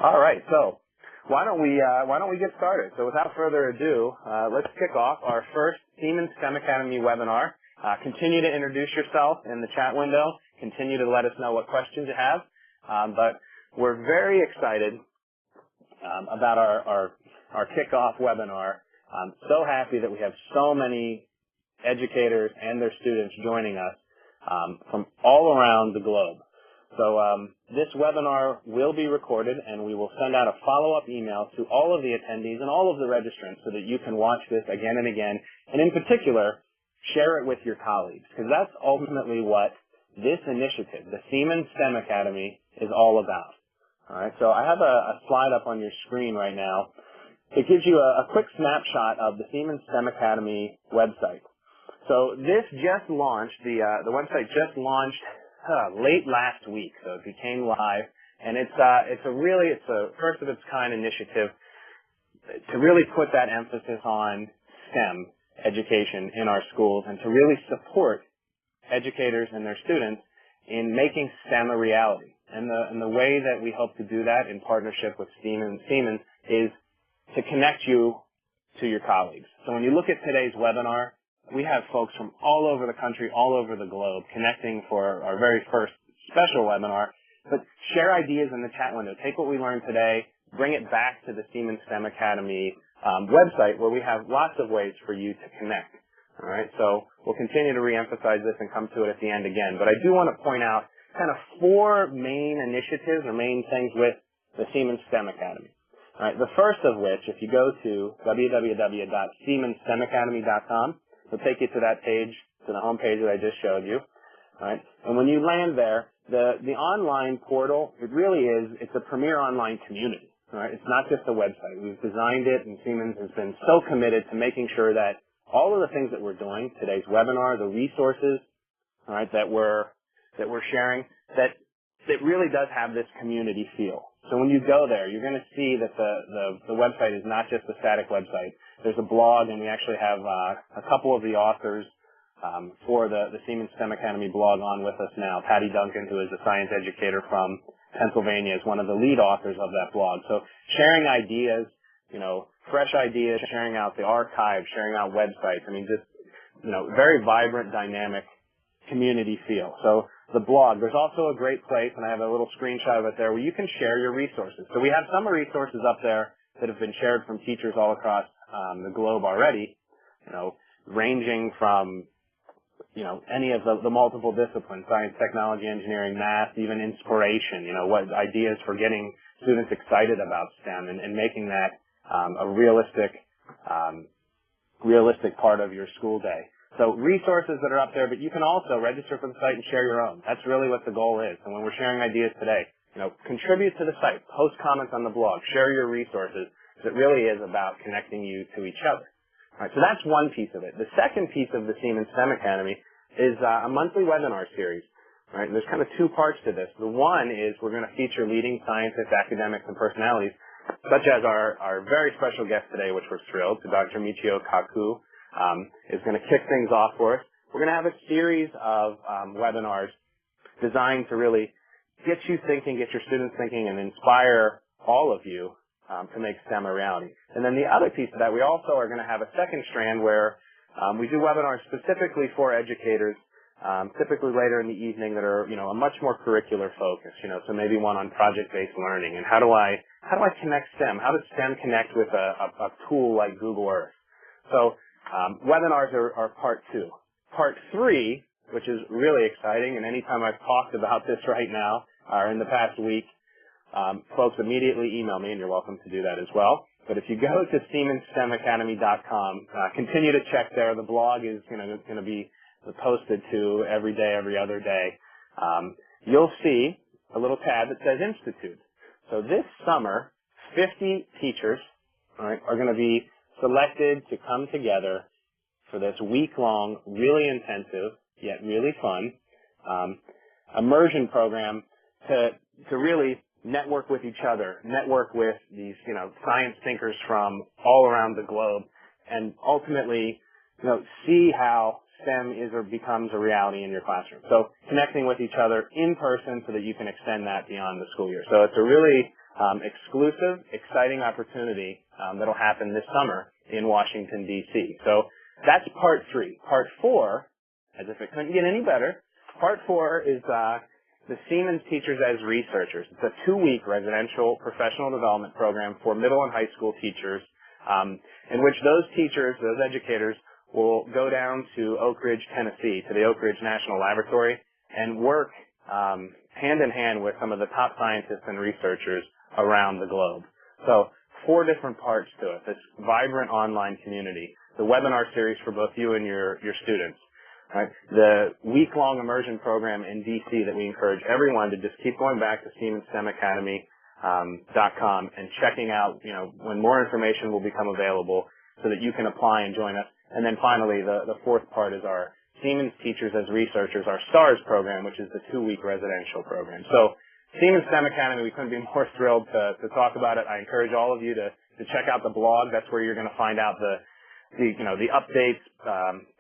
All right, so why don't we get started? So without further ado, let's kick off our first Siemens STEM Academy webinar. Continue to introduce yourself in the chat window. Continue to let us know what questions you have. But we're very excited about our kickoff webinar. I'm so happy that we have so many educators and their students joining us from all around the globe. So this webinar will be recorded, and we will send out a follow-up email to all of the attendees and all of the registrants so that you can watch this again and again, and in particular, share it with your colleagues, because that's ultimately what this initiative, the Siemens STEM Academy, is all about. All right, so I have a slide up on your screen right now. It gives you a quick snapshot of the Siemens STEM Academy website. So this just launched, the website just launched late last week, so it became live, and it's a first of its kind initiative to really put that emphasis on STEM education in our schools and to really support educators and their students in making STEM a reality. And the way that we hope to do that in partnership with Siemens is to connect you to your colleagues. So when you look at today's webinar, we have folks from all over the country, all over the globe, connecting for our very first special webinar. But share ideas in the chat window. Take what we learned today, bring it back to the Siemens STEM Academy website, where we have lots of ways for you to connect. All right, so we'll continue to reemphasize this and come to it at the end again. But I do want to point out kind of four main initiatives or main things with the Siemens STEM Academy. All right, the first of which, if you go to www.siemens-stemacademy.com, it'll take you to that page, to the home page that I just showed you. All right, and when you land there, the online portal, it really is, it's a premier online community. All right, it's not just a website. We've designed it, and Siemens has been so committed to making sure that all of the things that we're doing, today's webinar, the resources, all right, that we're sharing, that it really does have this community feel. So when you go there, you're going to see that the website is not just a static website. There's a blog, and we actually have a couple of the authors for the Siemens STEM Academy blog on with us now. Patty Duncan, who is a science educator from Pennsylvania, is one of the lead authors of that blog. So sharing ideas, fresh ideas, sharing out the archive, sharing out websites. I mean, just, very vibrant, dynamic community feel. So the blog, there's also a great place, and I have a little screenshot of it there, where you can share your resources. So we have some resources up there that have been shared from teachers all across the globe already, ranging from, any of the multiple disciplines, science, technology, engineering, math, even inspiration, what ideas for getting students excited about STEM and making that a realistic part of your school day. So resources that are up there, but you can also register for the site and share your own. That's really what the goal is. And when we're sharing ideas today, contribute to the site, post comments on the blog, share your resources. It really is about connecting you to each other. All right, so that's one piece of it. The second piece of the Siemens STEM Academy is a monthly webinar series. All right, and there's kind of two parts to this. The one is we're going to feature leading scientists, academics, and personalities, such as our very special guest today, which we're thrilled, to Dr. Michio Kaku, is going to kick things off for us. We're going to have a series of webinars designed to really get you thinking, get your students thinking, and inspire all of you to make STEM a reality. And then the other piece of that, we also are going to have a second strand where we do webinars specifically for educators, typically later in the evening, that are, a much more curricular focus, so maybe one on project-based learning, and how do I connect STEM? How does STEM connect with a tool like Google Earth? So webinars are part two. Part three, which is really exciting, and anytime I've talked about this right now or in the past week, folks immediately email me, and you're welcome to do that as well. But if you go to SiemensSTEMacademy.com, continue to check there. The blog is going to be posted to every day, every other day. You'll see a little tab that says Institute. So this summer, 50 teachers, are going to be selected to come together for this week-long, really intensive, yet really fun immersion program to really network with each other, network with these, science thinkers from all around the globe, and ultimately, see how STEM is or becomes a reality in your classroom. So connecting with each other in person so that you can extend that beyond the school year. So it's a really exclusive, exciting opportunity that'll happen this summer in Washington, D.C. So that's part 3. Part 4, as if it couldn't get any better, part 4 is the Siemens Teachers as Researchers. It's a 2-week residential professional development program for middle and high school teachers in which those teachers, those educators, will go down to Oak Ridge, Tennessee, to the Oak Ridge National Laboratory and work hand in hand with some of the top scientists and researchers around the globe. So 4 different parts to it, this vibrant online community, the webinar series for both you and your students, right? The week-long immersion program in DC that we encourage everyone to just keep going back to SiemensSTEMacademy.com and checking out, when more information will become available so that you can apply and join us. And then finally, the 4th part is our Siemens Teachers as Researchers, our STARS program, which is the 2-week residential program. So Siemens STEM Academy, we couldn't be more thrilled to talk about it. I encourage all of you to check out the blog. That's where you're going to find out the updates.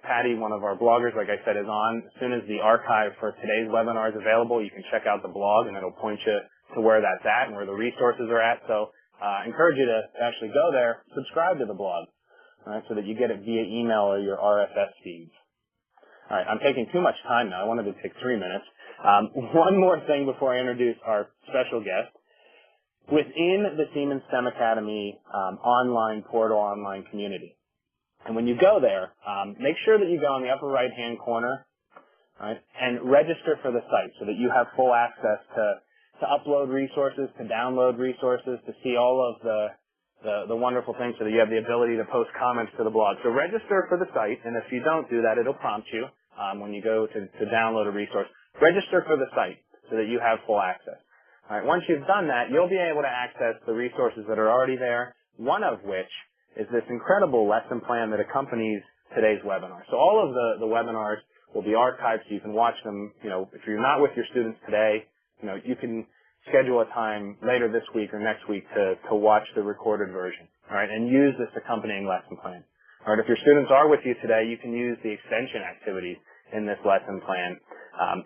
Patty, one of our bloggers, like I said, is on. As soon as the archive for today's webinar is available, you can check out the blog, and it'll point you to where that's at and where the resources are at. So I encourage you to actually go there, subscribe to the blog, all right, so that you get it via email or your RSS feeds. All right, I'm taking too much time now. I wanted to take 3 minutes. One more thing before I introduce our special guest. Within the Siemens STEM Academy online portal, online community, and when you go there, make sure that you go in the upper right-hand corner, right, and register for the site so that you have full access to upload resources, to download resources, to see all of the wonderful things so that you have the ability to post comments to the blog. So register for the site, and if you don't do that, it'll prompt you when you go to download a resource. Register for the site so that you have full access. All right, once you've done that, you'll be able to access the resources that are already there, one of which is this incredible lesson plan that accompanies today's webinar. So all of the webinars will be archived so you can watch them. If you're not with your students today, you can schedule a time later this week or next week to watch the recorded version, all right, and use this accompanying lesson plan. All right, if your students are with you today, you can use the extension activities in this lesson plan.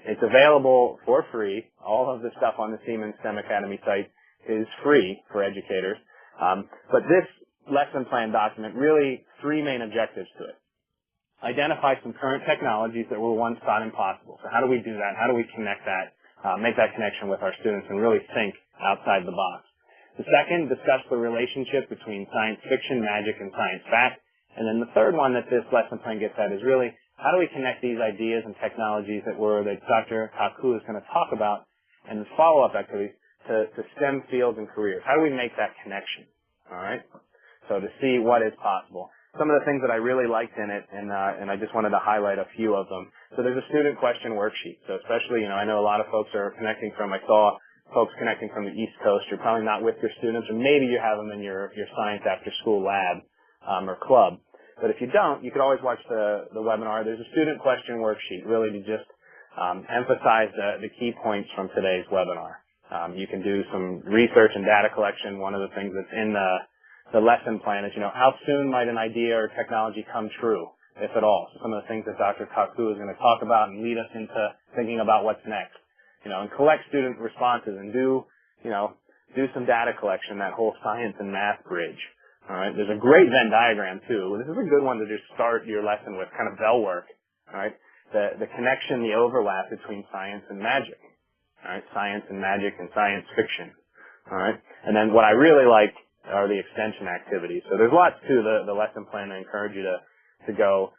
It's available for free. All of the stuff on the Siemens STEM Academy site is free for educators. But this lesson plan document, really 3 main objectives to it. Identify some current technologies that were once thought impossible. So how do we do that? How do we connect that, make that connection with our students and really think outside the box? The second, discuss the relationship between science fiction, magic, and science fact. And then the third one that this lesson plan gets at is really how do we connect these ideas and technologies that Dr. Kaku is going to talk about and the follow-up activities to STEM fields and careers. How do we make that connection? All right? So to see what is possible. Some of the things that I really liked in it, and I just wanted to highlight a few of them. So there's a student question worksheet. So especially, I know a lot of folks are connecting I saw folks connecting from the East Coast. You're probably not with your students, or maybe you have them in your science after school lab or club. But if you don't, you could always watch the webinar. There's a student question worksheet, really to just emphasize the key points from today's webinar. You can do some research and data collection. One of the things that's in the lesson plan is, how soon might an idea or technology come true, if at all? So some of the things that Dr. Kaku is going to talk about and lead us into thinking about what's next. And collect student responses and do some data collection, that whole science and math bridge. All right. There's a great Venn diagram too. This is a good one to just start your lesson with, kind of bell work. All right. The connection, the overlap between science and magic. All right. Science and magic and science fiction. All right. And then what I really like are the extension activities. So there's lots to the lesson plan. I encourage you to go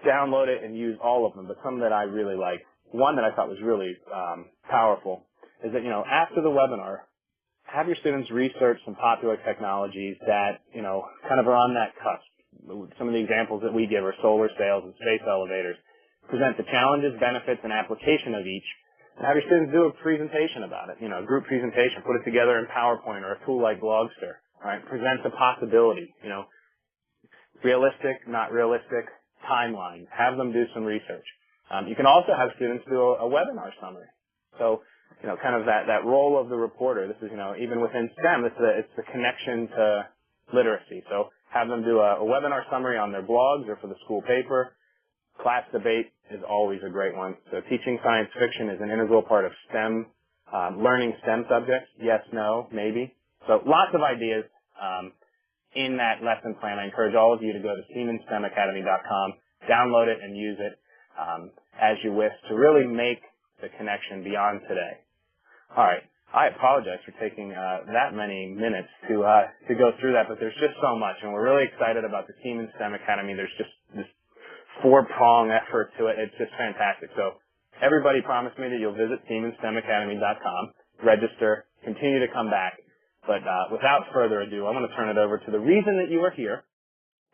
download it and use all of them. But some that I really like. One that I thought was really powerful is that, after the webinar, have your students research some popular technologies that, kind of are on that cusp. Some of the examples that we give are solar sails and space elevators. Present the challenges, benefits, and application of each, and have your students do a presentation about it, a group presentation, put it together in PowerPoint or a tool like Blogster, right? Present the possibility, realistic, not realistic, timeline. Have them do some research. You can also have students do a webinar summary. So, kind of that role of the reporter. This is, even within STEM, it's the connection to literacy. So have them do a webinar summary on their blogs or for the school paper. Class debate is always a great one. So teaching science fiction is an integral part of STEM, learning STEM subjects. Yes, no, maybe. So lots of ideas in that lesson plan. I encourage all of you to go to SiemensSTEMacademy.com, download it and use it as you wish to really make the connection beyond today. All right. I apologize for taking that many minutes to go through that, but there's just so much, and we're really excited about the Siemens STEM Academy. There's just this four-prong effort to it. It's just fantastic. So everybody promise me that you'll visit SiemensSTEMacademy.com, register, continue to come back. But without further ado, I'm going to turn it over to the reason that you are here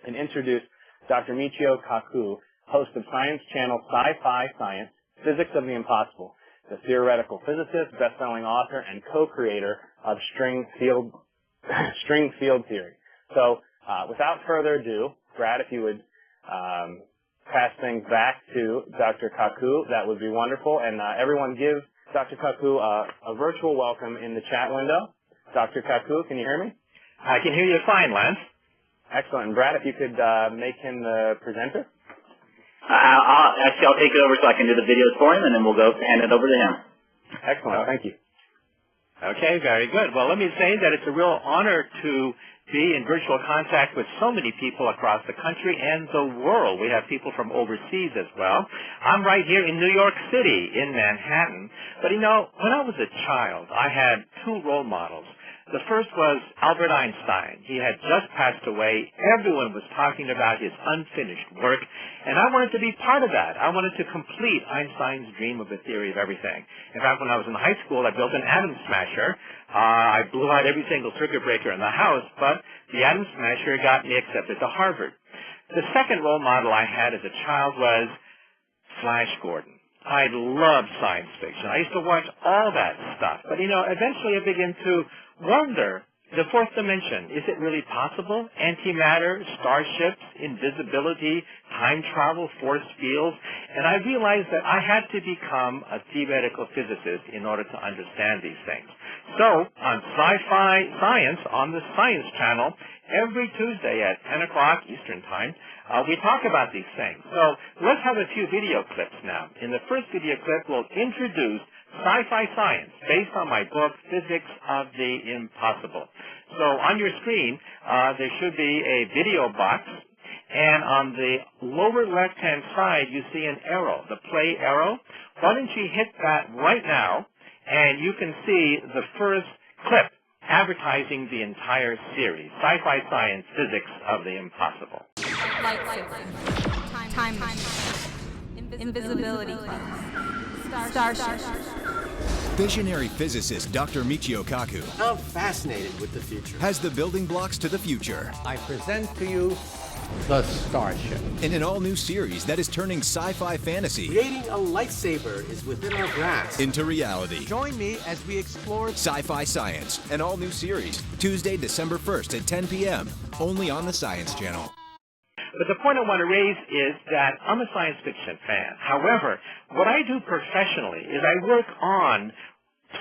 and introduce Dr. Michio Kaku, host of Science Channel Sci-Fi Science, Physics of the Impossible, the theoretical physicist, best-selling author, and co-creator of string field theory. So without further ado, Brad, if you would pass things back to Dr. Kaku, that would be wonderful. And everyone give Dr. Kaku a virtual welcome in the chat window. Dr. Kaku, can you hear me? I can hear you fine, Lance. Excellent. And Brad, if you could make him the presenter. I'll take it over so I can do the videos for him, and then we'll go hand it over to him. Excellent. Thank you. Okay, very good. Well, let me say that it's a real honor to be in virtual contact with so many people across the country and the world. We have people from overseas as well. I'm right here in New York City, in Manhattan. But, you know, when I was a child, I had two role models. The first was Albert Einstein. He had just passed away. Everyone was talking about his unfinished work, and I wanted to be part of that. I wanted to complete Einstein's dream of a theory of everything. In fact, when I was in high school, I built an atom smasher. I blew out every single circuit breaker in the house, but the atom smasher got me accepted to Harvard. The second role model I had as a child was Flash Gordon. I loved science fiction. I used to watch all that stuff. But, you know, eventually I began to wonder, the fourth dimension, is it really possible? Antimatter, starships, invisibility, time travel, force fields. And I realized that I had to become a theoretical physicist in order to understand these things. So, on Sci-Fi Science, on the Science Channel, every Tuesday at 10 o'clock Eastern Time, we talk about these things. So, let's have a few video clips now. In the first video clip, we'll introduce Sci-Fi Science, based on my book, Physics of the Impossible. So on your screen, there should be a video box, and on the lower left-hand side, you see an arrow, the play arrow. Why don't you hit that right now, and you can see the first clip advertising the entire series, Sci-Fi Science, Physics of the Impossible. Time machine. Invisibility cloaks. Starship. Visionary physicist Dr. Michio Kaku I'm fascinated with the future. has the building blocks to the future I present to you the Starship. in an all-new series that is turning sci-fi fantasy Creating a lightsaber is within our grasp. into reality. Join me as we explore Sci-Fi Science, an all-new series, Tuesday, December 1st at 10 p.m., only on the Science Channel. But the point I want to raise is that I'm a science fiction fan. However, what I do professionally is I work on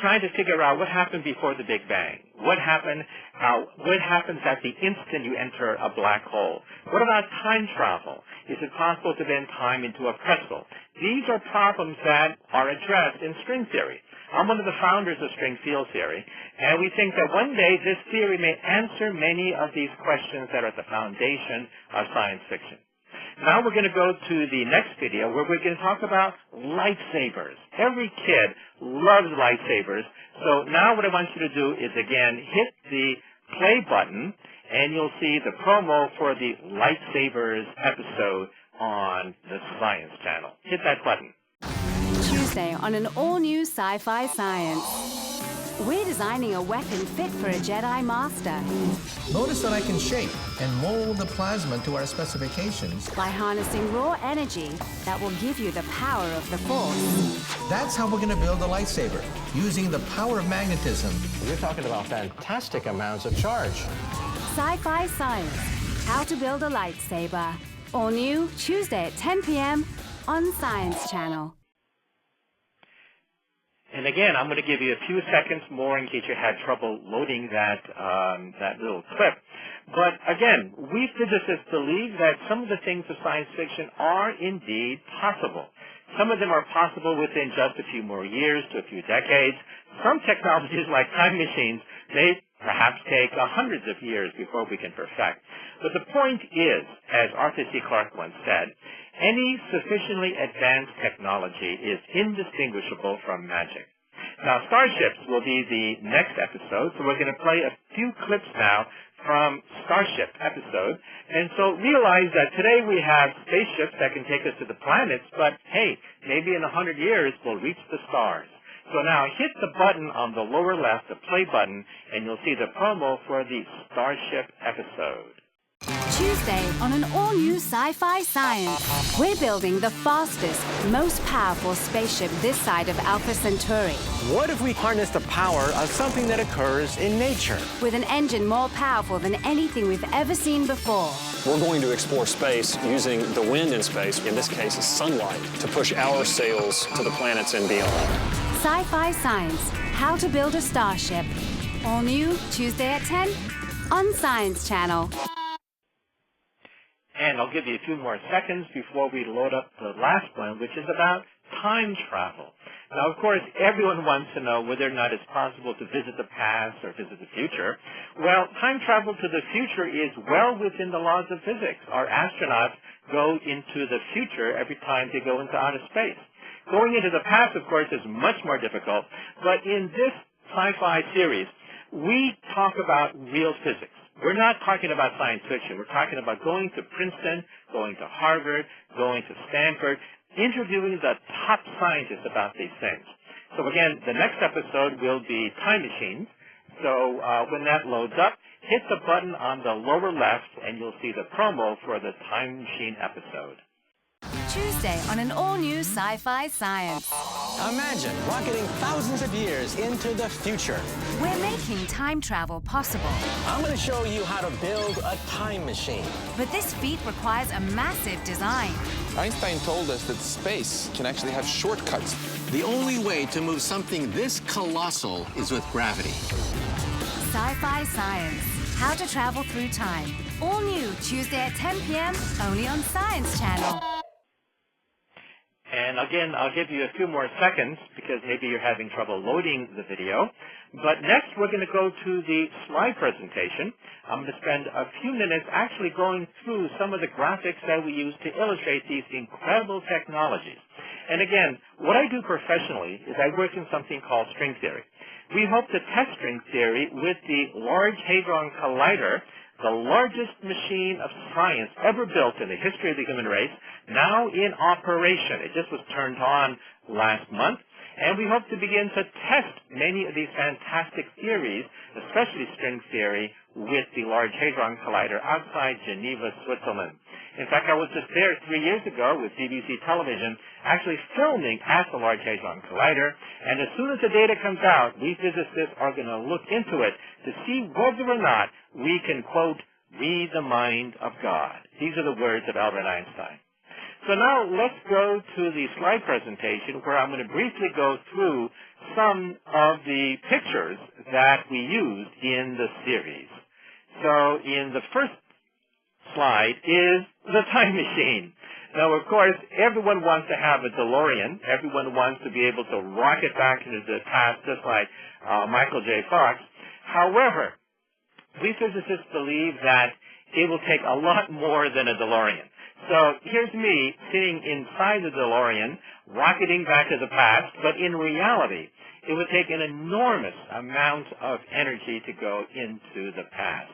trying to figure out what happened before the Big Bang. What happens at the instant you enter a black hole? What about time travel? Is it possible to bend time into a pretzel? These are problems that are addressed in string theory. I'm one of the founders of string field theory, and we think that one day this theory may answer many of these questions that are at the foundation of science fiction. Now we're going to go to the next video where we're going to talk about lightsabers. Every kid loves lightsabers, so now what I want you to do is, again, hit the play button, and you'll see the promo for the lightsabers episode on the Science Channel. Hit that button. Tuesday on an all-new Sci-Fi Science. We're designing a weapon fit for a Jedi Master Notice that I can shape and mold the plasma to our specifications. by harnessing raw energy that will give you the power of the Force. That's how we're going to build a lightsaber, using the power of magnetism. You're talking about fantastic amounts of charge. Sci-Fi Science. How to build a lightsaber. All new Tuesday at 10 p.m. on Science Channel. And again, I'm going to give you a few seconds more in case you had trouble loading that little clip. But again, we physicists believe that some of the things of science fiction are indeed possible. Some of them are possible within just a few more years to a few decades. Some technologies, like time machines, may perhaps perhaps take hundreds of years before we can perfect. But the point is, as Arthur C. Clarke once said, any sufficiently advanced technology is indistinguishable from magic. Now, starships will be the next episode, so we're going to play a few clips now from Starship episode. And so realize that today we have spaceships that can take us to the planets, but hey, maybe in 100 years we'll reach the stars. So now hit the button on the lower left, the play button, and you'll see the promo for the Starship episode. Tuesday on an all-new Sci-Fi Science. We're building the fastest, most powerful spaceship this side of Alpha Centauri. What if we harness the power of something that occurs in nature? With an engine more powerful than anything we've ever seen before. We're going to explore space using the wind in space, in this case sunlight, to push our sails to the planets and beyond. Sci-Fi Science, How to Build a Starship. All new, Tuesday at 10 on Science Channel. And I'll give you a few more seconds before we load up the last one, which is about time travel. Now, of course, everyone wants to know whether or not it's possible to visit the past or visit the future. Well, time travel to the future is well within the laws of physics. Our astronauts go into the future every time they go into outer space. Going into the past, of course, is much more difficult. But in this sci-fi series, we talk about real physics. We're not talking about science fiction. We're talking about going to Princeton, going to Harvard, going to Stanford, interviewing the top scientists about these things. So again, the next episode will be Time Machines. So when that loads up, hit the button on the lower left and you'll see the promo for the Time Machine episode. Tuesday on an all-new Sci-Fi Science. Imagine rocketing thousands of years into the future. We're making time travel possible. I'm going to show you how to build a time machine. But this feat requires a massive design. Einstein told us that space can actually have shortcuts. The only way to move something this colossal is with gravity. Sci-Fi Science, How to Travel Through Time. All new, Tuesday at 10 p.m., only on Science Channel. And again, I'll give you a few more seconds because maybe you're having trouble loading the video. But next, we're going to go to the slide presentation. I'm going to spend a few minutes actually going through some of the graphics that we use to illustrate these incredible technologies. And again, what I do professionally is I work in something called string theory. We hope to test string theory with the Large Hadron Collider, the largest machine of science ever built in the history of the human race, now in operation. It just was turned on last month. And we hope to begin to test many of these fantastic theories, especially string theory, with the Large Hadron Collider outside Geneva, Switzerland. In fact, I was just there 3 years ago with BBC television, actually filming at the Large Hadron Collider. And as soon as the data comes out, we physicists are going to look into it to see whether or not we can, quote, read the mind of God. These are the words of Albert Einstein. So now let's go to the slide presentation where I'm going to briefly go through some of the pictures that we used in the series. So in the first slide is the time machine. Now, of course, everyone wants to have a DeLorean. Everyone wants to be able to rocket back into the past just like Michael J. Fox. However, we physicists believe that it will take a lot more than a DeLorean. So here's me sitting inside the DeLorean, rocketing back to the past, but in reality, it would take an enormous amount of energy to go into the past.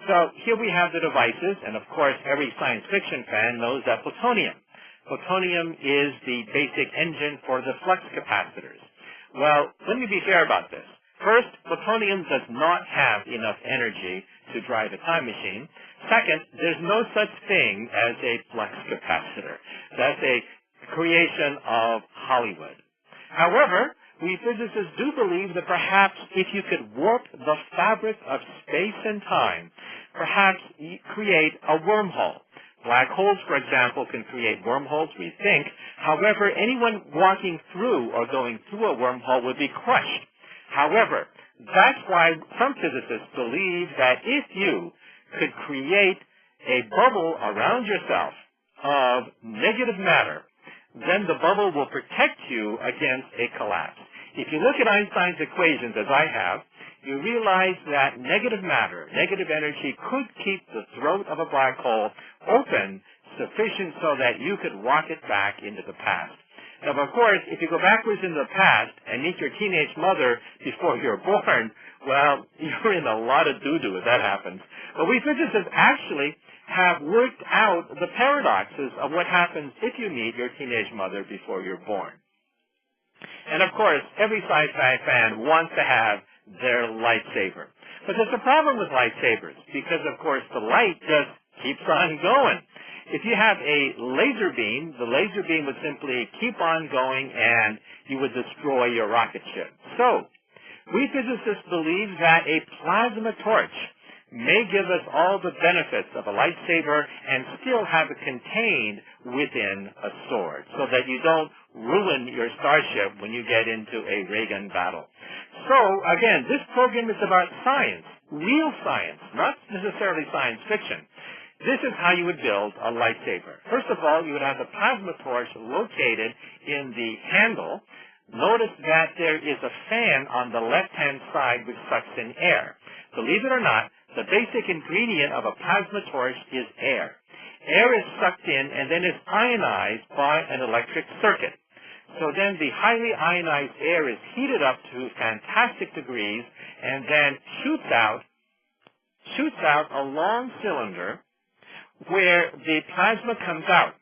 So here we have the devices, and of course every science fiction fan knows that plutonium. Plutonium is the basic engine for the flux capacitors. Well, let me be fair about this. First, plutonium does not have enough energy to drive a time machine. Second, there's no such thing as a flux capacitor. That's a creation of Hollywood. However, we physicists do believe that perhaps if you could warp the fabric of space and time, perhaps create a wormhole. Black holes, for example, can create wormholes, we think. However, anyone walking through or going through a wormhole would be crushed. However, that's why some physicists believe that if you could create a bubble around yourself of negative matter, then the bubble will protect you against a collapse. If you look at Einstein's equations, as I have, you realize that negative matter, negative energy could keep the throat of a black hole open sufficient so that you could walk it back into the past. Now, of course, if you go backwards in the past and meet your teenage mother before you're born, well, you're in a lot of doo-doo if that happens. But we physicists actually have worked out the paradoxes of what happens if you meet your teenage mother before you're born. And of course, every sci-fi fan wants to have their lightsaber. But there's a problem with lightsabers because, of course, the light just keeps on going. If you have a laser beam, the laser beam would simply keep on going and you would destroy your rocket ship. So, we physicists believe that a plasma torch may give us all the benefits of a lightsaber and still have it contained within a sword so that you don't ruin your starship when you get into a ray gun battle. So, again, this program is about science, real science, not necessarily science fiction. This is how you would build a lightsaber. First of all, you would have the plasma torch located in the handle. Notice that there is a fan on the left-hand side which sucks in air. Believe it or not, the basic ingredient of a plasma torch is air. Air is sucked in and then is ionized by an electric circuit. So then the highly ionized air is heated up to fantastic degrees and then shoots out a long cylinder where the plasma comes out.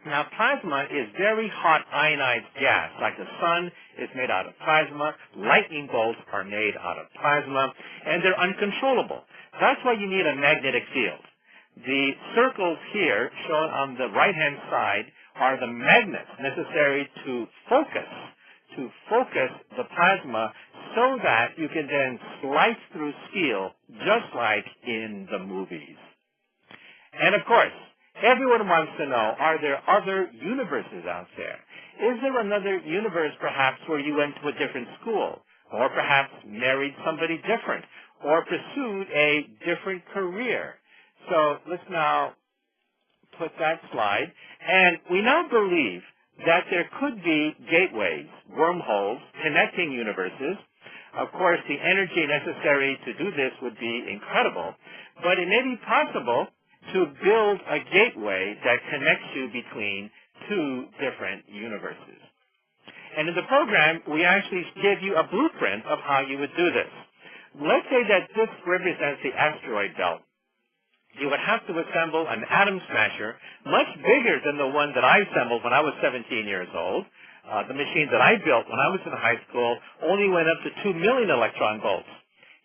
Now, plasma is very hot ionized gas, like the sun is made out of plasma, lightning bolts are made out of plasma, and they're uncontrollable. That's why you need a magnetic field. The circles here, shown on the right-hand side, are the magnets necessary to focus the plasma so that you can then slice through steel, just like in the movies. And of course, everyone wants to know, are there other universes out there? Is there another universe perhaps where you went to a different school, or perhaps married somebody different, or pursued a different career? So let's now put that slide. And we now believe that there could be gateways, wormholes, connecting universes. Of course, the energy necessary to do this would be incredible, but it may be possible to build a gateway that connects you between two different universes. And in the program, we actually give you a blueprint of how you would do this. Let's say that this represents the asteroid belt. You would have to assemble an atom smasher much bigger than the one that I assembled when I was 17 years old. The machine that I built when I was in high school only went up to 2 million electron volts.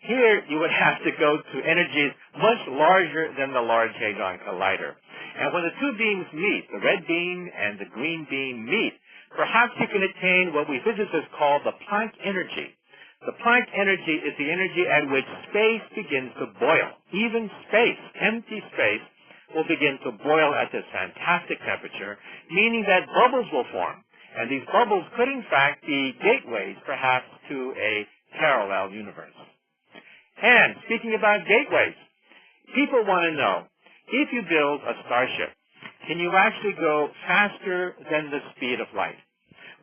Here, you would have to go to energies much larger than the Large Hadron Collider. And when the two beams meet, the red beam and the green beam meet, perhaps you can attain what we physicists call the Planck energy. The Planck energy is the energy at which space begins to boil. Even space, empty space, will begin to boil at this fantastic temperature, meaning that bubbles will form. And these bubbles could, in fact, be gateways, perhaps, to a parallel universe. And speaking about gateways, people want to know, if you build a starship, can you actually go faster than the speed of light?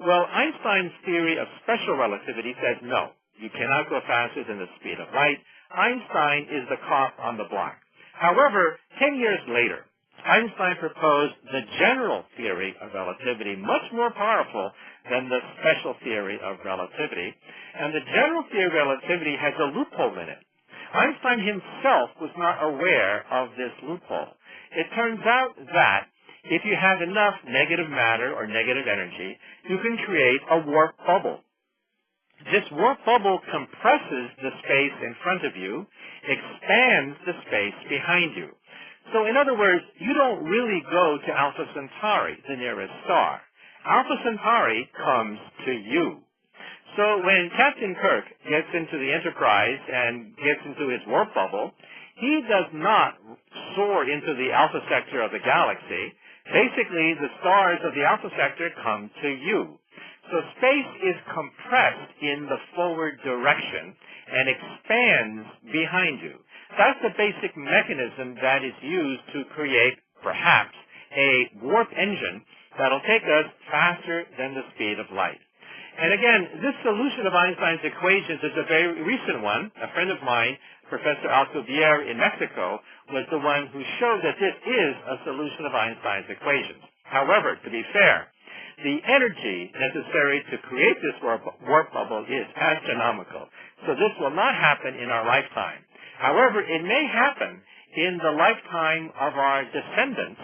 Well, Einstein's theory of special relativity says no, you cannot go faster than the speed of light. Einstein is the cop on the block. However, 10 years later, Einstein proposed the general theory of relativity, much more powerful than the special theory of relativity. And the general theory of relativity has a loophole in it. Einstein himself was not aware of this loophole. It turns out that if you have enough negative matter or negative energy, you can create a warp bubble. This warp bubble compresses the space in front of you, expands the space behind you. So in other words, you don't really go to Alpha Centauri, the nearest star. Alpha Centauri comes to you. So when Captain Kirk gets into the Enterprise and gets into his warp bubble, he does not soar into the Alpha sector of the galaxy. Basically, the stars of the Alpha sector come to you. So space is compressed in the forward direction and expands behind you. That's the basic mechanism that is used to create, perhaps, a warp engine that'll take us faster than the speed of light. And again, this solution of Einstein's equations is a very recent one. A friend of mine, Professor Alcubierre in Mexico, was the one who showed that this is a solution of Einstein's equations. However, to be fair, the energy necessary to create this warp bubble is astronomical. So this will not happen in our lifetime. However, it may happen in the lifetime of our descendants,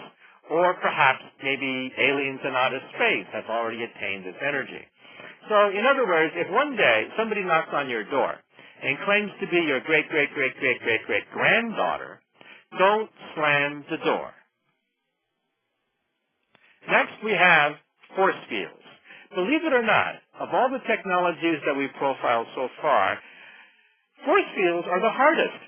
or perhaps maybe aliens in outer space have already attained this energy. So, in other words, if one day somebody knocks on your door and claims to be your great-great-great-great-great-great-granddaughter, don't slam the door. Next, we have force fields. Believe it or not, of all the technologies that we've profiled so far, force fields are the hardest.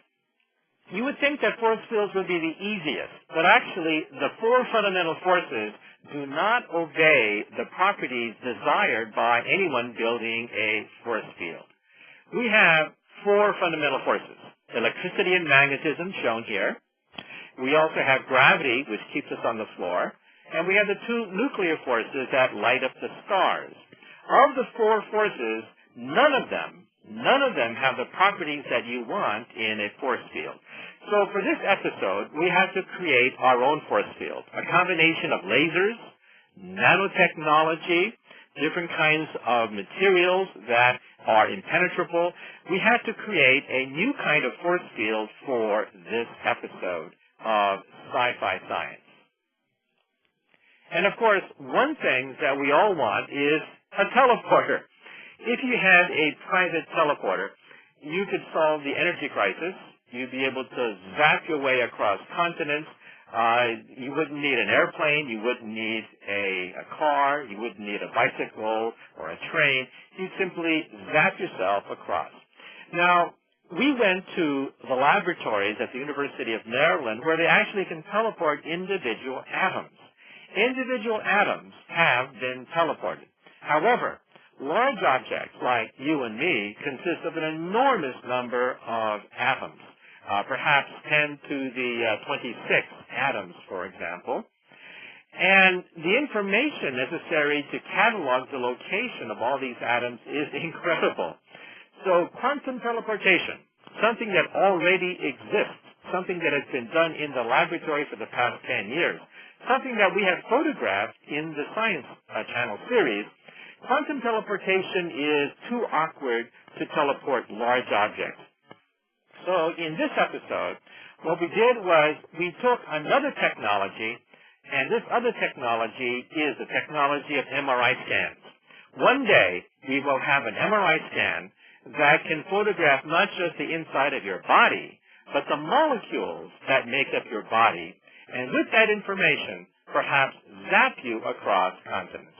You would think that force fields would be the easiest, but actually the four fundamental forces do not obey the properties desired by anyone building a force field. We have four fundamental forces: electricity and magnetism, shown here. We also have gravity, which keeps us on the floor. And we have the two nuclear forces that light up the stars. Of the four forces, none of them have the properties that you want in a force field. So for this episode, we have to create our own force field, a combination of lasers, nanotechnology, different kinds of materials that are impenetrable. We had to create a new kind of force field for this episode of Sci-Fi Science. And of course, one thing that we all want is a teleporter. If you had a private teleporter, you could solve the energy crisis. You'd be able to zap your way across continents. You wouldn't need an airplane. You wouldn't need a car. You wouldn't need a bicycle or a train. You'd simply zap yourself across. Now, we went to the laboratories at the University of Maryland where they actually can teleport individual atoms. Individual atoms have been teleported. However, large objects like you and me consist of an enormous number of atoms, perhaps 10 to the 26 atoms, for example. And the information necessary to catalog the location of all these atoms is incredible. So quantum teleportation, something that already exists, something that has been done in the laboratory for the past 10 years, something that we have photographed in the Science Channel series, quantum teleportation is too awkward to teleport large objects. So in this episode, what we did was we took another technology, and this other technology is the technology of MRI scans. One day, we will have an MRI scan that can photograph not just the inside of your body, but the molecules that make up your body, and with that information, perhaps zap you across continents.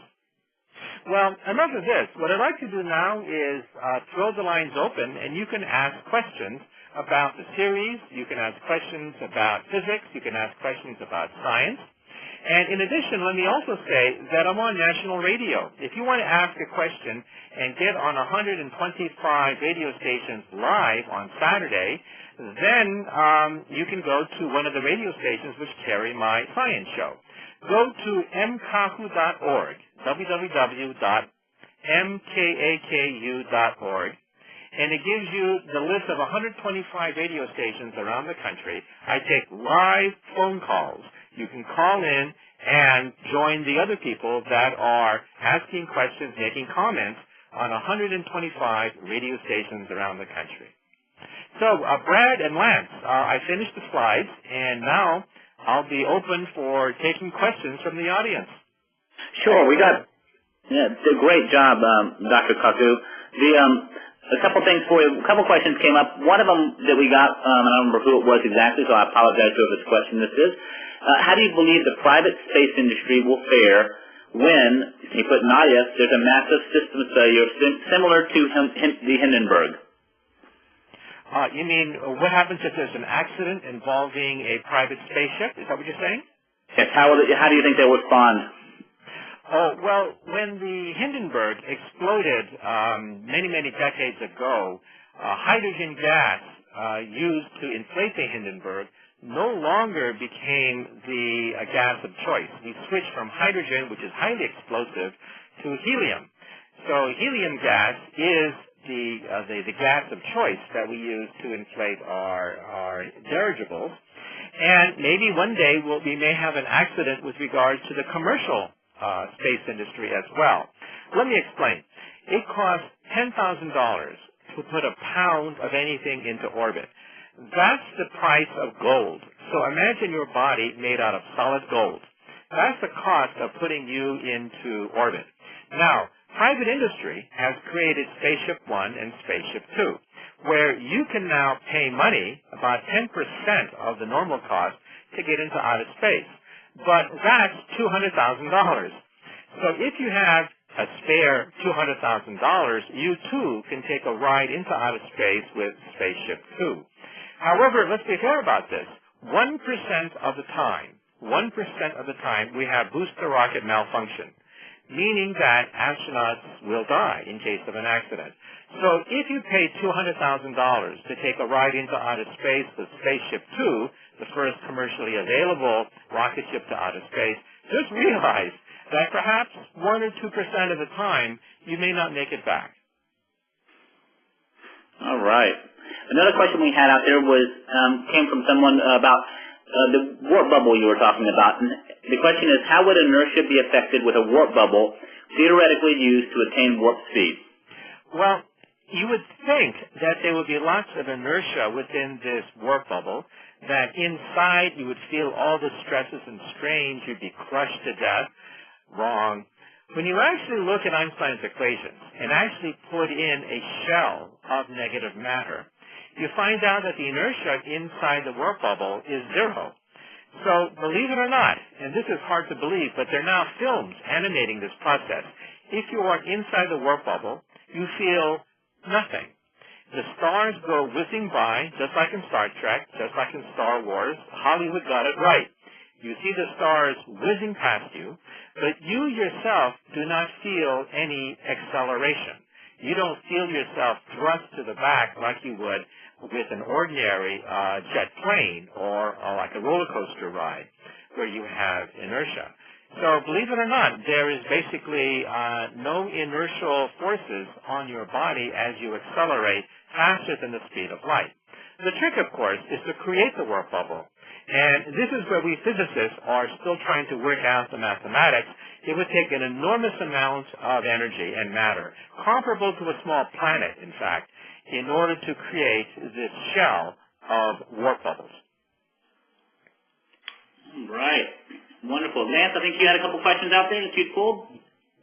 Well, enough of this. What I'd like to do now is throw the lines open, and you can ask questions about the series. You can ask questions about physics. You can ask questions about science. And in addition, let me also say that I'm on national radio. If you want to ask a question and get on 125 radio stations live on Saturday, then you can go to one of the radio stations which carry my science show. Go to mkaku.org, www.mkaku.org, and it gives you the list of 125 radio stations around the country. I take live phone calls. You can call in and join the other people that are asking questions, making comments on 125 radio stations around the country. So, Brad and Lance, I finished the slides, and now I'll be open for taking questions from the audience. Sure, we got did a great job, Dr. Kaku. A couple things for you. A couple questions came up. One of them that we got, I don't remember who it was exactly, so I apologize to whoever's question this is. How do you believe the private space industry will fare when, he put Nadia, there's a massive systems failure similar to the Hindenburg? You mean, what happens if there's an accident involving a private spaceship? Is that what you're saying? Yes. How do you think they'll respond? Oh, well, when the Hindenburg exploded many, many decades ago, hydrogen gas used to inflate the Hindenburg no longer became the gas of choice. We switched from hydrogen, which is highly explosive, to helium. So helium gas is the gas of choice that we use to inflate our dirigibles. And maybe one day we may have an accident with regard to the commercial space industry as well. Let me explain. It costs $10,000 to put a pound of anything into orbit. That's the price of gold. So imagine your body made out of solid gold. That's the cost of putting you into orbit. Now, private industry has created Spaceship One and Spaceship Two, where you can now pay money, about 10% of the normal cost, to get into outer space. But that's $200,000. So if you have a spare $200,000, you too can take a ride into outer space with Spaceship Two. However, let's be fair about this. 1% of the time, we have booster rocket malfunction, meaning that astronauts will die in case of an accident. So if you pay $200,000 to take a ride into outer space with Spaceship Two, the first commercially available rocket ship to outer space, just realize that perhaps 1 or 2% of the time you may not make it back. All right. Another question we had out there came from someone about the warp bubble you were talking about. And the question is, how would inertia be affected with a warp bubble theoretically used to attain warp speed? Well, you would think that there would be lots of inertia within this warp bubble, that inside you would feel all the stresses and strains, you'd be crushed to death. Wrong. When you actually look at Einstein's equations and actually put in a shell of negative matter, you find out that the inertia inside the warp bubble is zero. So believe it or not, and this is hard to believe, but there are now films animating this process. If you are inside the warp bubble, you feel nothing. The stars go whizzing by, just like in Star Trek, just like in Star Wars. Hollywood got it right. You see the stars whizzing past you, but you yourself do not feel any acceleration. You don't feel yourself thrust to the back like you would with an ordinary jet plane or like a roller coaster ride where you have inertia. So believe it or not, there is basically no inertial forces on your body as you accelerate faster than the speed of light. The trick, of course, is to create the warp bubble. And this is where we physicists are still trying to work out the mathematics. It would take an enormous amount of energy and matter, comparable to a small planet, in fact, in order to create this shell of warp bubbles. Right. Wonderful. Lance, I think you had a couple questions out there that you'd pulled.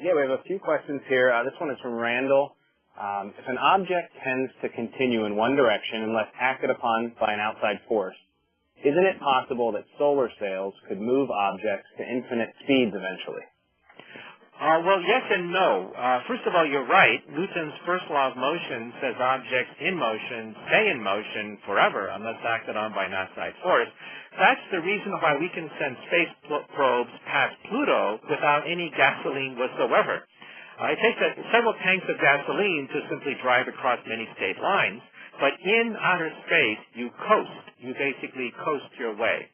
Yeah, we have a few questions here. This one is from Randall. If an object tends to continue in one direction unless acted upon by an outside force, isn't it possible that solar sails could move objects to infinite speeds eventually? Well, yes and no. First of all, you're right. Newton's first law of motion says objects in motion stay in motion forever unless acted on by an outside force. That's the reason why we can send space probes past Pluto without any gasoline whatsoever. It takes several tanks of gasoline to simply drive across many state lines, but in outer space, you coast. You basically coast your way.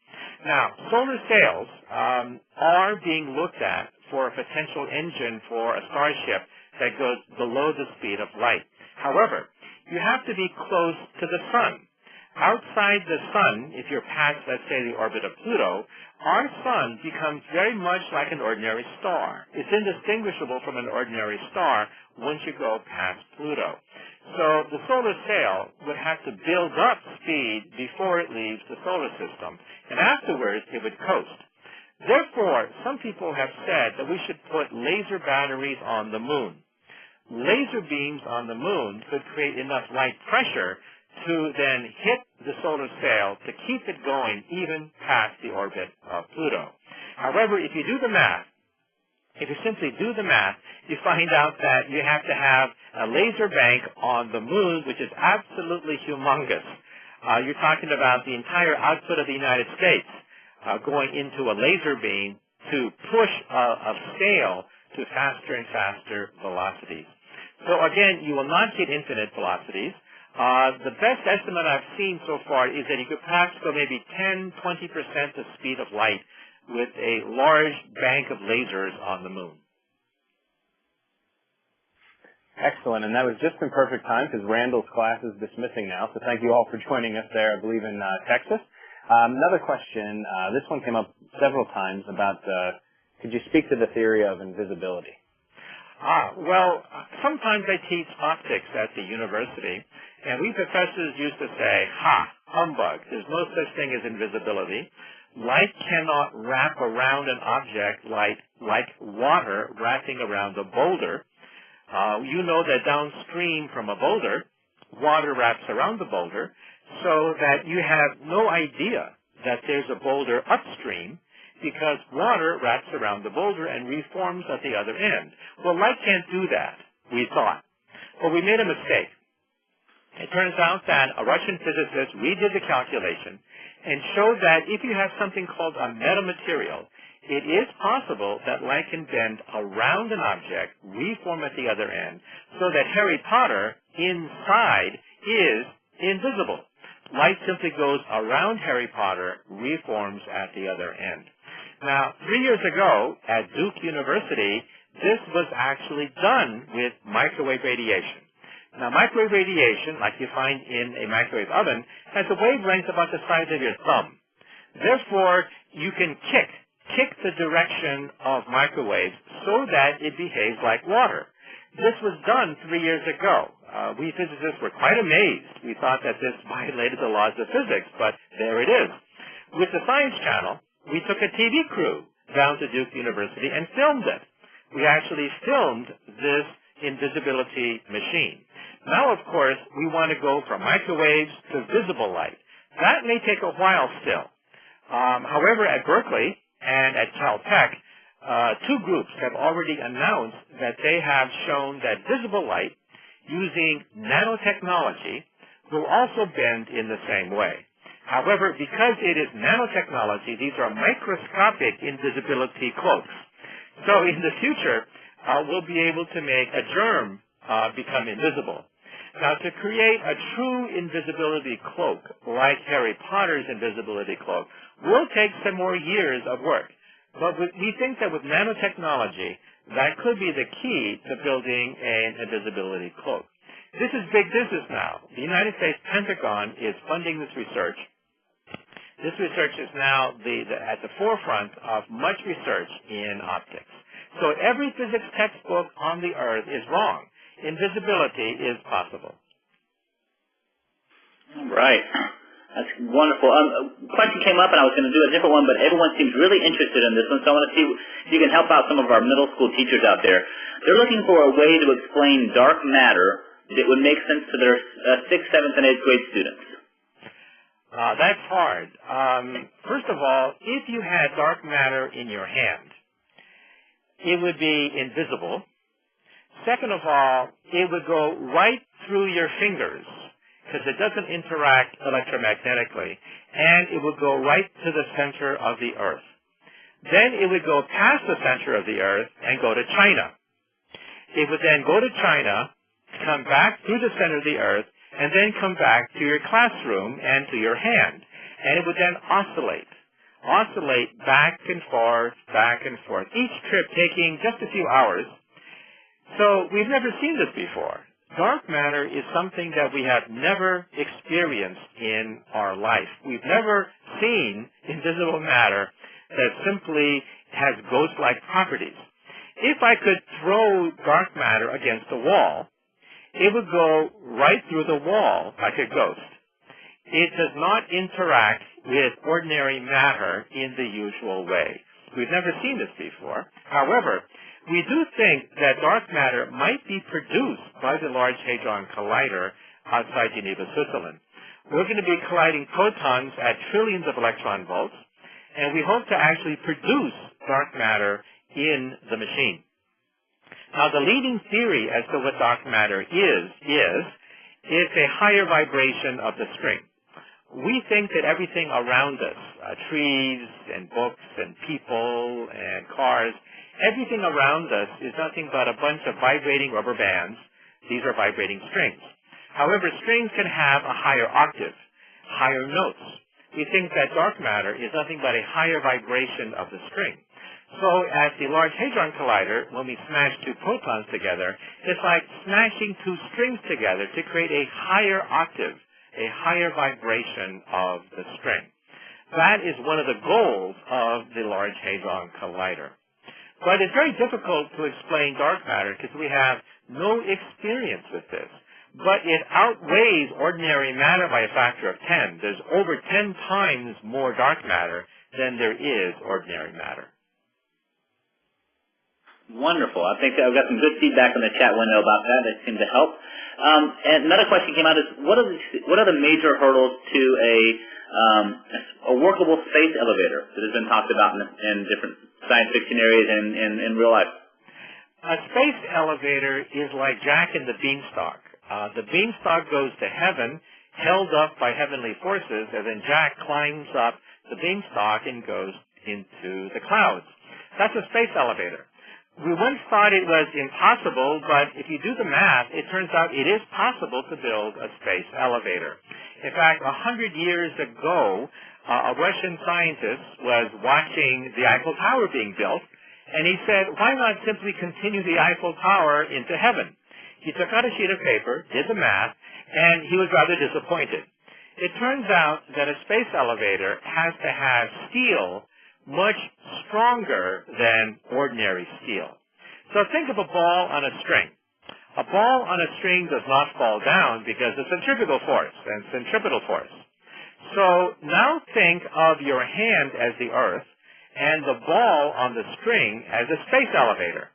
Now, solar sails are being looked at for a potential engine for a starship that goes below the speed of light. However, you have to be close to the sun. Outside the sun, if you're past, let's say, the orbit of Pluto, our sun becomes very much like an ordinary star. It's indistinguishable from an ordinary star once you go past Pluto. So the solar sail would have to build up speed before it leaves the solar system, and afterwards it would coast. Therefore, some people have said that we should put laser batteries on the moon. Laser beams on the moon could create enough light pressure to then hit the solar sail to keep it going even past the orbit of Pluto. However, if you do the math, if you simply do the math, you find out that you have to have a laser bank on the moon, which is absolutely humongous. You're talking about the entire output of the United States going into a laser beam to push a sail to faster and faster velocities. So again, you will not get infinite velocities. The best estimate I've seen so far is that you could perhaps go maybe 10, 20% the speed of light with a large bank of lasers on the moon. Excellent, and that was just in perfect time because Randall's class is dismissing now, so thank you all for joining us there, I believe, in Texas. Another question, this one came up several times about, could you speak to the theory of invisibility? Well, sometimes I teach optics at the university, and we professors used to say, humbug, there's no such thing as invisibility. Light cannot wrap around an object like water wrapping around a boulder. You know that downstream from a boulder, water wraps around the boulder, so that you have no idea that there's a boulder upstream because water wraps around the boulder and reforms at the other end. Well, light can't do that, we thought. Well, we made a mistake. It turns out that a Russian physicist redid the calculation and showed that if you have something called a metamaterial, it is possible that light can bend around an object, reform at the other end, so that Harry Potter inside is invisible. Light simply goes around Harry Potter, reforms at the other end. Now, 3 years ago at Duke University, this was actually done with microwave radiation. Now, microwave radiation, like you find in a microwave oven, has a wavelength about the size of your thumb. Therefore, you can kick the direction of microwaves so that it behaves like water. This was done 3 years ago. We physicists were quite amazed. We thought that this violated the laws of physics, but there it is. With the Science Channel, we took a TV crew down to Duke University and filmed it. We actually filmed this invisibility machine. Now, of course, we want to go from microwaves to visible light. That may take a while still. However, at Berkeley and at Caltech, two groups have already announced that they have shown that visible light using nanotechnology will also bend in the same way. However, because it is nanotechnology, these are microscopic invisibility cloaks. So in the future, we'll be able to make a germ become invisible. Now, to create a true invisibility cloak, like Harry Potter's invisibility cloak, will take some more years of work. But we think that with nanotechnology, that could be the key to building an invisibility cloak. This is big business now. The United States Pentagon is funding this research. This research is now at the forefront of much research in optics. So every physics textbook on the Earth is wrong. Invisibility is possible. Right. That's wonderful. A question came up, and I was going to do a different one, but everyone seems really interested in this one, so I want to see if you can help out some of our middle school teachers out there. They're looking for a way to explain dark matter that would make sense to their 6th, 7th, and 8th grade students. That's hard. First of all, if you had dark matter in your hand, it would be invisible. Second of all, it would go right through your fingers because it doesn't interact electromagnetically, and it would go right to the center of the Earth. Then it would go past the center of the Earth and go to China. It would then go to China, come back through the center of the Earth, and then come back to your classroom and to your hand. And it would then oscillate back and forth, each trip taking just a few hours. So we've never seen this before. Dark matter is something that we have never experienced in our life. We've never seen invisible matter that simply has ghost-like properties. If I could throw dark matter against a wall, it would go right through the wall like a ghost. It does not interact with ordinary matter in the usual way. We've never seen this before. However, we do think that dark matter might be produced by the Large Hadron Collider outside Geneva, Switzerland. We're going to be colliding protons at trillions of electron volts, and we hope to actually produce dark matter in the machine. Now, the leading theory as to what dark matter is it's a higher vibration of the string. We think that everything around us, trees and books and people and cars, everything around us is nothing but a bunch of vibrating rubber bands. These are vibrating strings. However, strings can have a higher octave, higher notes. We think that dark matter is nothing but a higher vibration of the string. So at the Large Hadron Collider, when we smash two protons together, it's like smashing two strings together to create a higher octave, a higher vibration of the string. That is one of the goals of the Large Hadron Collider. But it's very difficult to explain dark matter because we have no experience with this. But it outweighs ordinary matter by a factor of 10. There's over 10 times more dark matter than there is ordinary matter. Wonderful. I think I've got some good feedback in the chat window about that. That seemed to help. And another question came out is, what are the major hurdles to a workable space elevator that has been talked about in different science fiction areas and in real life? A space elevator is like Jack and the Beanstalk. The Beanstalk goes to heaven, held up by heavenly forces, and then Jack climbs up the Beanstalk and goes into the clouds. That's a space elevator. We once thought it was impossible, but if you do the math, it turns out it is possible to build a space elevator. In fact, 100 years ago, a Russian scientist was watching the Eiffel Tower being built, and he said, why not simply continue the Eiffel Tower into heaven? He took out a sheet of paper, did the math, and he was rather disappointed. It turns out that a space elevator has to have steel much stronger than ordinary steel. So think of a ball on a string. A ball on a string does not fall down because of centrifugal force and centripetal force. So now think of your hand as the Earth and the ball on the string as a space elevator.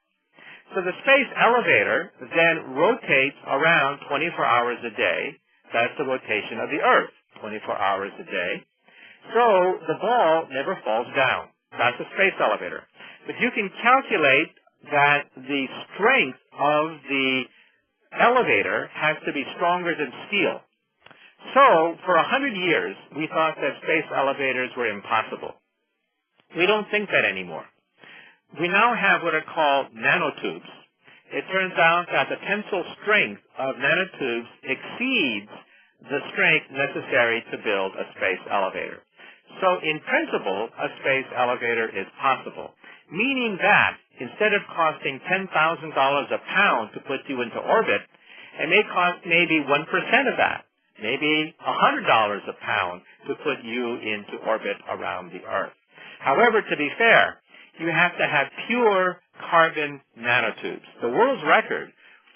So the space elevator then rotates around 24 hours a day. That's the rotation of the Earth, 24 hours a day. So the ball never falls down. That's a space elevator. But you can calculate that the strength of the elevator has to be stronger than steel. So for 100 years, we thought that space elevators were impossible. We don't think that anymore. We now have what are called nanotubes. It turns out that the tensile strength of nanotubes exceeds the strength necessary to build a space elevator. So in principle, a space elevator is possible, meaning that instead of costing $10,000 a pound to put you into orbit, it may cost maybe 1% of that, maybe $100 a pound to put you into orbit around the Earth. However, to be fair, you have to have pure carbon nanotubes. The world's record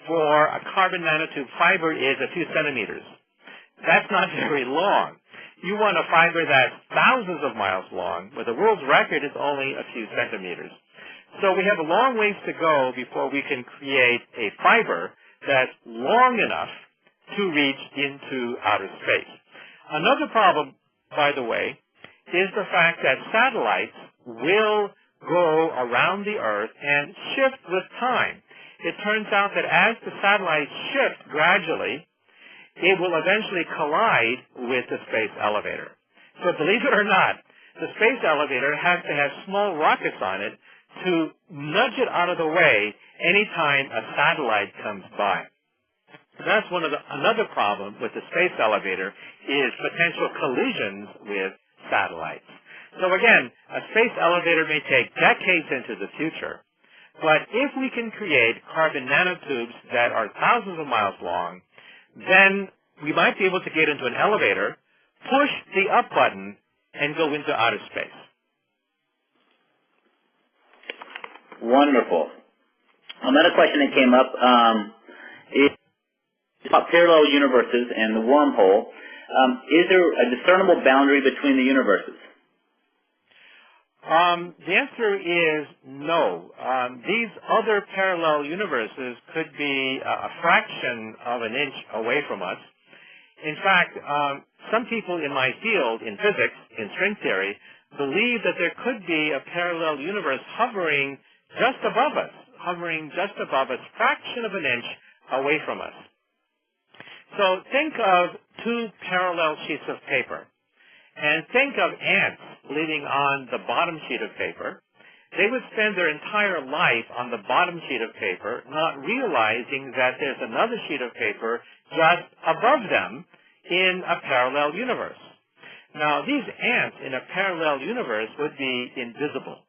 for a carbon nanotube fiber is a few centimeters. That's not very long. You want a fiber that's thousands of miles long, but the world's record is only a few centimeters. So we have a long ways to go before we can create a fiber that's long enough to reach into outer space. Another problem, by the way, is the fact that satellites will go around the Earth and shift with time. It turns out that as the satellites shift gradually, it will eventually collide with the space elevator. So believe it or not, the space elevator has to have small rockets on it to nudge it out of the way anytime a satellite comes by. So that's another problem with the space elevator is potential collisions with satellites. So again, a space elevator may take decades into the future, but if we can create carbon nanotubes that are thousands of miles long, then we might be able to get into an elevator, push the up button, and go into outer space. Wonderful. Another question that came up is about parallel universes and the wormhole. Is there a discernible boundary between the universes? The answer is no. These other parallel universes could be a fraction of an inch away from us. In fact, some people in my field, in physics, in string theory, believe that there could be a parallel universe hovering just above us, fraction of an inch away from us. So think of two parallel sheets of paper, and think of ants living on the bottom sheet of paper. They would spend their entire life on the bottom sheet of paper, not realizing that there's another sheet of paper just above them in a parallel universe. Now, these ants in a parallel universe would be invisible.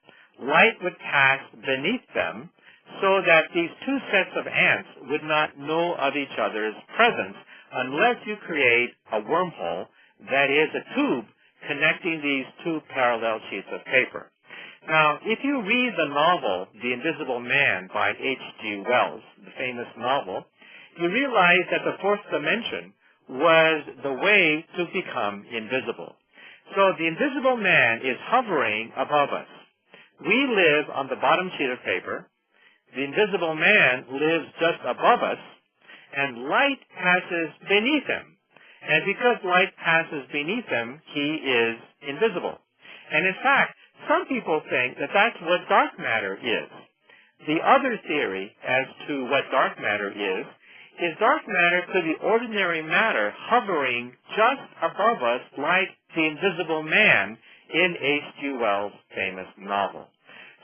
light would pass beneath them so that these two sets of ants would not know of each other's presence unless you create a wormhole, that is a tube connecting these two parallel sheets of paper. Now, if you read the novel The Invisible Man by H.G. Wells, the famous novel, you realize that the fourth dimension was the way to become invisible. So the invisible man is hovering above us. We live on the bottom sheet of paper. The invisible man lives just above us, and light passes beneath him. And because light passes beneath him, he is invisible. And in fact, some people think that that's what dark matter is. The other theory as to what dark matter is dark matter could be ordinary matter hovering just above us like the invisible man in H.G. Wells' famous novel.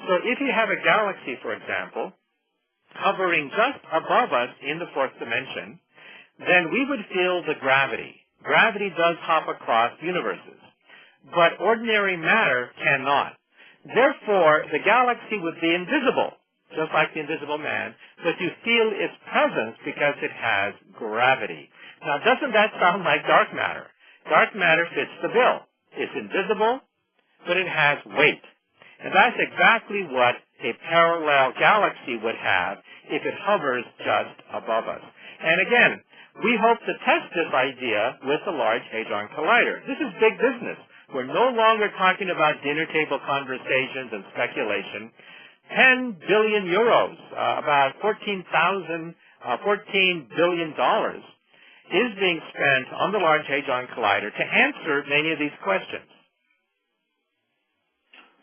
So if you have a galaxy, for example, hovering just above us in the fourth dimension, then we would feel the gravity. Gravity does hop across universes, but ordinary matter cannot. Therefore, the galaxy would be invisible, just like the invisible man, but you feel its presence because it has gravity. Now, doesn't that sound like dark matter? Dark matter fits the bill. It's invisible, but it has weight. And that's exactly what a parallel galaxy would have if it hovers just above us. And again, we hope to test this idea with the Large Hadron Collider. This is big business. We're no longer talking about dinner table conversations and speculation. 10 billion euros, about $14 billion, is being spent on the Large Hadron Collider to answer many of these questions.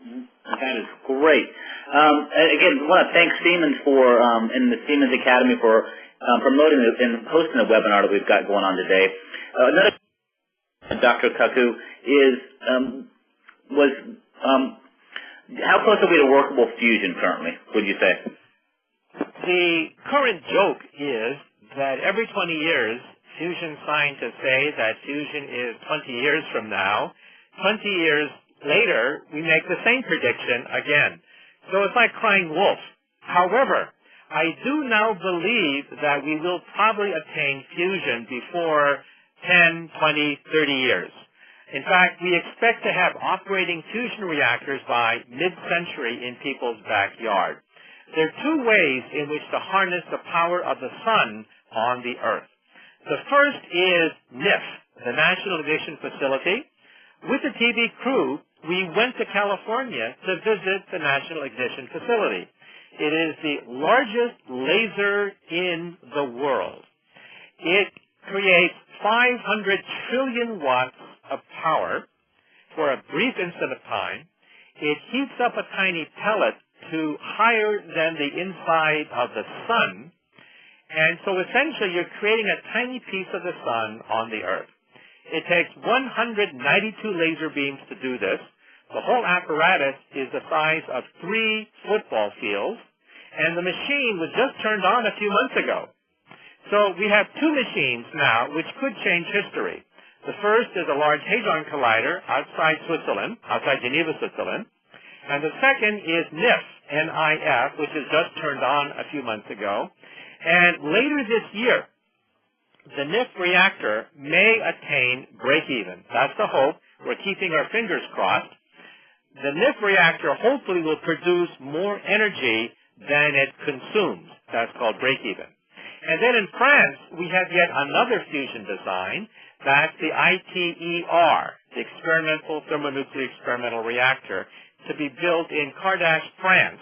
That is great. Again, I want to thank Siemens for, and the Siemens Academy for promoting and hosting the webinar that we've got going on today. Another Dr. Kaku is, how close are we to workable fusion currently, would you say? The current joke is that every 20 years, fusion scientists say that fusion is 20 years from now. 20 years later, we make the same prediction again. So it's like crying wolf. However, I do now believe that we will probably attain fusion before 10, 20, 30 years. In fact, we expect to have operating fusion reactors by mid-century in people's backyard. There are two ways in which to harness the power of the sun on the Earth. The first is NIF, the National Ignition Facility. With the TV crew, we went to California to visit the National Ignition Facility. It is the largest laser in the world. It creates 500 trillion watts of power for a brief instant of time. It heats up a tiny pellet to higher than the inside of the sun. And so essentially you're creating a tiny piece of the sun on the Earth. It takes 192 laser beams to do this. The whole apparatus is the size of 3 football fields, and the machine was just turned on a few months ago. So we have 2 machines now which could change history. The first is a Large Hadron Collider outside Switzerland, outside Geneva, Switzerland. And the second is NIF, N-I-F, which is just turned on a few months ago. And later this year, the NIF reactor may attain break-even. That's the hope. We're keeping our fingers crossed. The NIF reactor hopefully will produce more energy than it consumes. That's called break-even. And then in France, we have yet another fusion design. That's the ITER, the Experimental Thermonuclear Experimental Reactor, to be built in Cardache, France.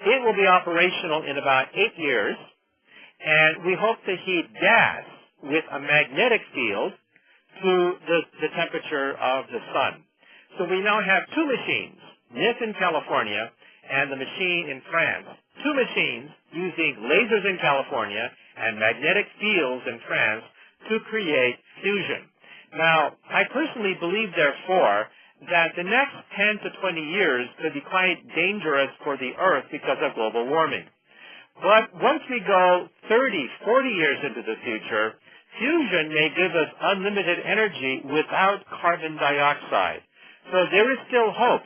It will be operational in about 8 years, and we hope to heat gas with a magnetic field to the temperature of the sun. So we now have 2 machines, NIF in California and the machine in France. 2 machines using lasers in California and magnetic fields in France to create fusion. Now, I personally believe, therefore, that the next 10 to 20 years could be quite dangerous for the Earth because of global warming. But once we go 30, 40 years into the future, fusion may give us unlimited energy without carbon dioxide. So there is still hope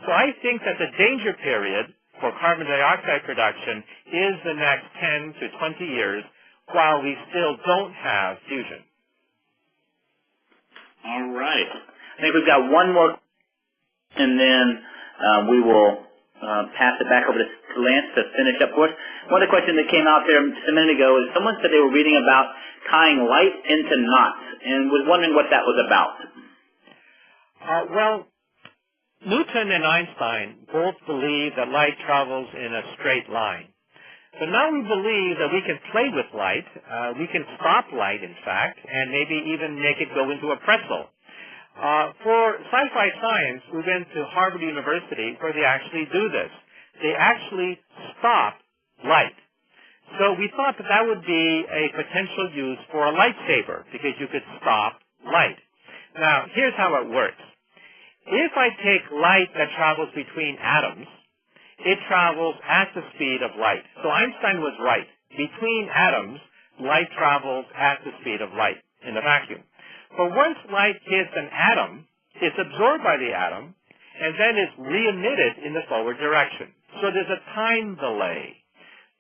So I think that the danger period for carbon dioxide production is the next 10 to 20 years while we still don't have fusion. All right. I think we've got one more, and then we will pass it back over to Lance to finish up for us. One of the questions that came out there just a minute ago is someone said they were reading about tying light into knots and was wondering what that was about. Well, Newton and Einstein both believe that light travels in a straight line. So now we believe that we can play with light, we can stop light, in fact, and maybe even make it go into a pretzel. For sci-fi science, we went to Harvard University where they actually do this. They actually stop light. So we thought that that would be a potential use for a lightsaber because you could stop light. Now, here's how it works. If I take light that travels between atoms, it travels at the speed of light. So Einstein was right. Between atoms, light travels at the speed of light in the vacuum. But once light hits an atom, it's absorbed by the atom, and then it's re-emitted in the forward direction. So there's a time delay.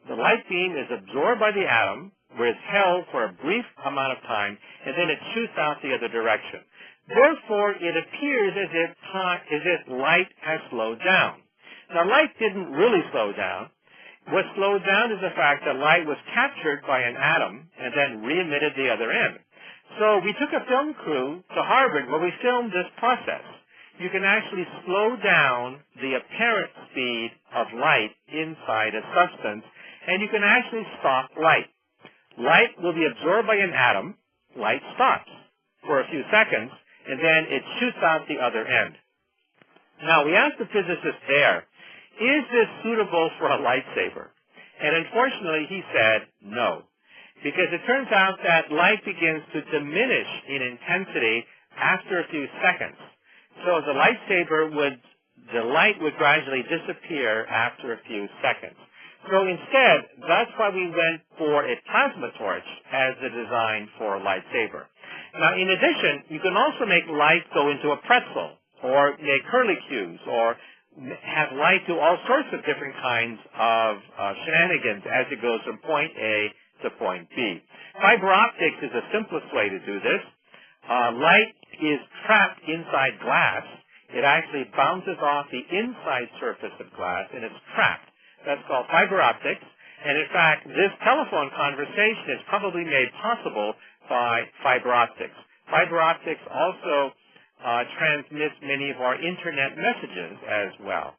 The light beam is absorbed by the atom, where it's held for a brief amount of time, and then it shoots out the other direction. Therefore, it appears as if light has slowed down. Now, light didn't really slow down. What slowed down is the fact that light was captured by an atom and then re-emitted the other end. So we took a film crew to Harvard where we filmed this process. You can actually slow down the apparent speed of light inside a substance, and you can actually stop light. Light will be absorbed by an atom. Light stops for a few seconds, and then it shoots out the other end. Now, we asked the physicist there, is this suitable for a lightsaber? And unfortunately, he said no, because it turns out that light begins to diminish in intensity after a few seconds. So the light would gradually disappear after a few seconds. So instead, that's why we went for a plasma torch as the design for a lightsaber. Now, in addition, you can also make light go into a pretzel, or make curlicues, or have light do all sorts of different kinds of shenanigans as it goes from point A to point B. Fiber optics is the simplest way to do this. Light is trapped inside glass. It actually bounces off the inside surface of glass, and it's trapped. That's called fiber optics. And in fact, this telephone conversation is probably made possible by fiber optics. Fiber optics also transmits many of our internet messages as well.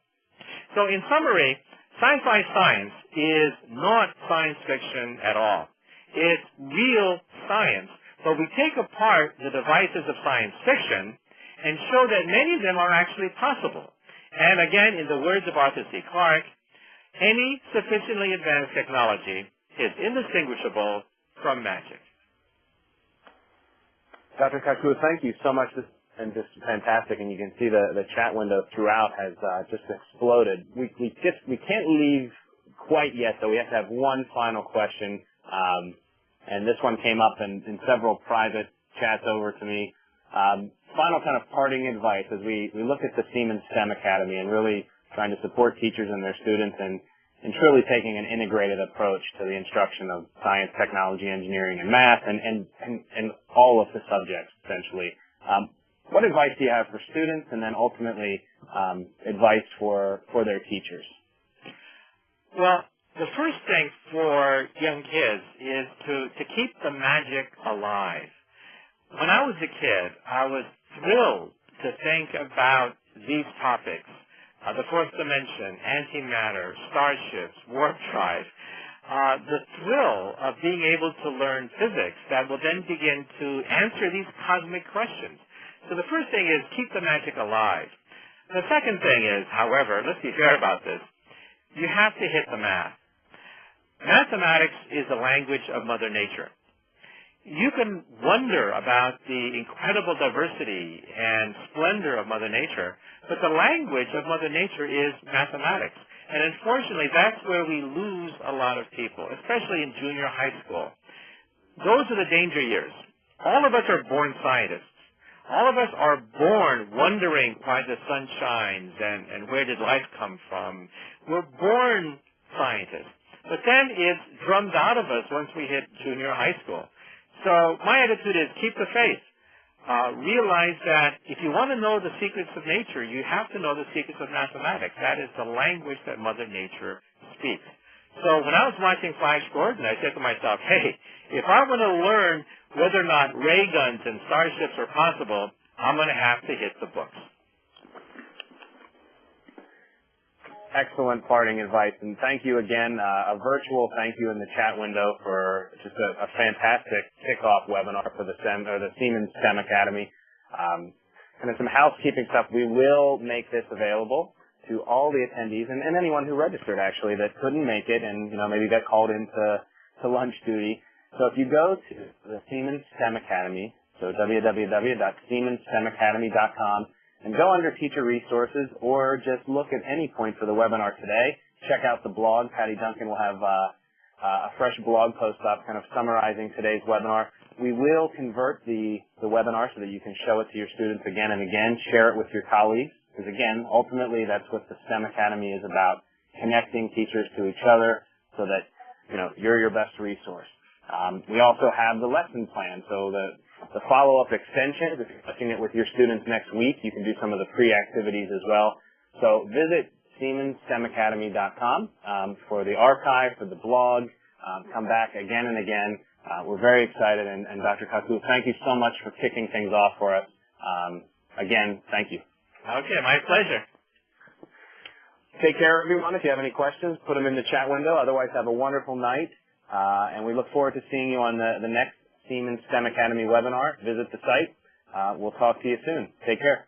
So in summary, sci-fi science is not science fiction at all. It's real science, but we take apart the devices of science fiction and show that many of them are actually possible. And again, in the words of Arthur C. Clarke, any sufficiently advanced technology is indistinguishable from magic. Dr. Kaku, thank you so much. This has been just fantastic, and you can see the chat window throughout has just exploded. We can't leave quite yet, though. We have to have one final question, and this one came up in several private chats over to me. Final kind of parting advice as we look at the Siemens STEM Academy and really trying to support teachers and their students and truly taking an integrated approach to the instruction of science, technology, engineering, and math, and all of the subjects, essentially. What advice do you have for students and then ultimately advice for their teachers? Well, the first thing for young kids is to keep the magic alive. When I was a kid, I was thrilled to think about these topics. The fourth dimension, antimatter, starships, warp drive, the thrill of being able to learn physics that will then begin to answer these cosmic questions. So the first thing is keep the magic alive. The second thing is, however, let's be fair about this, you have to hit the math. Mathematics is the language of Mother Nature. You can wonder about the incredible diversity and splendor of Mother Nature, but the language of Mother Nature is mathematics. And unfortunately, that's where we lose a lot of people, especially in junior high school. Those are the danger years. All of us are born scientists. All of us are born wondering why the sun shines and where did life come from. We're born scientists. But then it's drummed out of us once we hit junior high school. So my attitude is keep the faith. Realize that if you want to know the secrets of nature, you have to know the secrets of mathematics. That is the language that Mother Nature speaks. So when I was watching Flash Gordon, I said to myself, hey, if I want to learn whether or not ray guns and starships are possible, I'm going to have to hit the books. Excellent parting advice, and thank you again. A virtual thank you in the chat window for just a fantastic kickoff webinar for the Siemens STEM Academy. And some housekeeping stuff. We will make this available to all the attendees and anyone who registered actually that couldn't make it and maybe got called into lunch duty. So if you go to the Siemens STEM Academy, so www.siemensSTEMacademy.com, and go under Teacher Resources or just look at any point for the webinar today. Check out the blog. Patty Duncan will have a fresh blog post up kind of summarizing today's webinar. We will convert the webinar so that you can show it to your students again and again, share it with your colleagues, because again, ultimately that's what the STEM Academy is about, connecting teachers to each other so that you're your best resource. We also have the lesson plan, so the follow-up extensions. If you're touching it with your students next week, you can do some of the pre-activities as well. So visit SiemensSTEMacademy.com for the archive, for the blog. Come back again and again. We're very excited, and Dr. Kaku, thank you so much for kicking things off for us. Again, thank you. Okay, my pleasure. Take care, everyone. If you have any questions, put them in the chat window. Otherwise, have a wonderful night, and we look forward to seeing you on the next Siemens STEM Academy webinar. Visit the site. We'll talk to you soon. Take care.